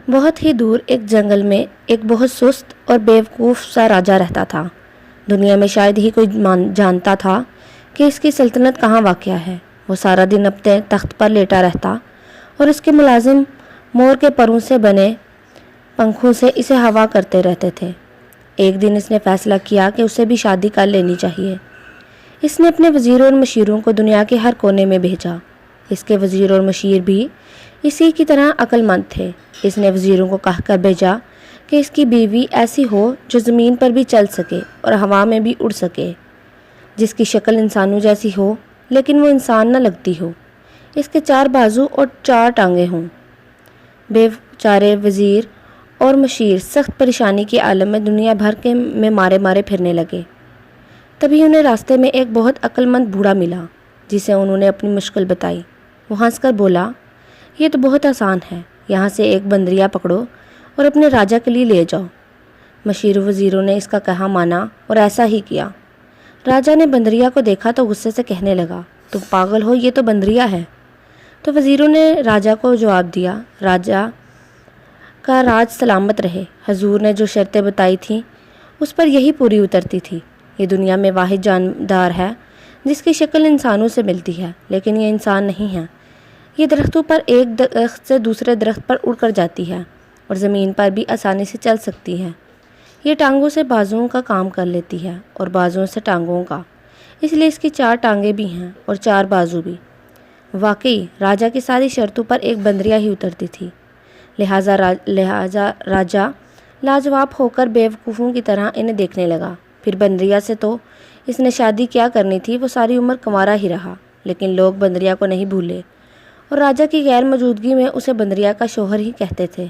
بہت ہی دور ایک جنگل میں ایک بہت سست اور بیوقوف سا راجہ رہتا تھا۔ دنیا میں شاید ہی کوئی جانتا تھا کہ اس کی سلطنت کہاں واقع ہے۔ وہ سارا دن اپنے تخت پر لیٹا رہتا اور اس کے ملازم مور کے پروں سے بنے پنکھوں سے اسے ہوا کرتے رہتے تھے۔ ایک دن اس نے فیصلہ کیا کہ اسے بھی شادی کر لینی چاہیے۔ اس نے اپنے وزیروں اور مشیروں کو دنیا کے ہر کونے میں بھیجا۔ اس کے وزیر اور مشیر بھی اسی کی طرح عقل مند تھے۔ اس نے وزیروں کو کہہ کر بھیجا کہ اس کی بیوی ایسی ہو جو زمین پر بھی چل سکے اور ہوا میں بھی اڑ سکے، جس کی شکل انسانوں جیسی ہو لیکن وہ انسان نہ لگتی ہو، اس کے 4 بازو اور 4 ٹانگیں ہوں۔ بیچارے وزیر اور مشیر سخت پریشانی کے عالم میں دنیا بھر کے میں مارے پھرنے لگے۔ تبھی انہیں راستے میں ایک بہت عقل مند بوڑھا ملا جسے انہوں نے اپنی مشکل بتائی۔ وہ ہنس کر بولا، یہ تو بہت آسان ہے، یہاں سے ایک بندریا پکڑو اور اپنے راجہ کے لیے لے جاؤ۔ مشیر وزیروں نے اس کا کہا مانا اور ایسا ہی کیا۔ راجہ نے بندریا کو دیکھا تو غصے سے کہنے لگا، تم پاگل ہو، یہ تو بندریا ہے۔ تو وزیروں نے راجہ کو جواب دیا، راجہ کا راج سلامت رہے، حضور نے جو شرطیں بتائی تھیں اس پر یہی پوری اترتی تھی۔ یہ دنیا میں واحد جاندار ہے جس کی شکل انسانوں سے ملتی ہے، لیکن یہ انسان نہیں ہے۔ یہ درختوں پر ایک درخت سے دوسرے درخت پر اڑ کر جاتی ہے اور زمین پر بھی آسانی سے چل سکتی ہے۔ یہ ٹانگوں سے بازوؤں کا کام کر لیتی ہے اور بازوؤں سے ٹانگوں کا، اس لیے اس کی 4 ٹانگیں بھی ہیں اور 4 بازو بھی۔ واقعی راجہ کی ساری شرطوں پر ایک بندریا ہی اترتی تھی، لہٰذا راجہ لاجواب ہو کر بیوقوفوں کی طرح انہیں دیکھنے لگا۔ پھر بندریا سے تو اس نے شادی کیا کرنی تھی، وہ ساری عمر کنوارا ہی رہا، لیکن لوگ بندریا کو نہیں بھولے اور راجہ کی غیر موجودگی میں اسے بندریا کا شوہر ہی کہتے تھے۔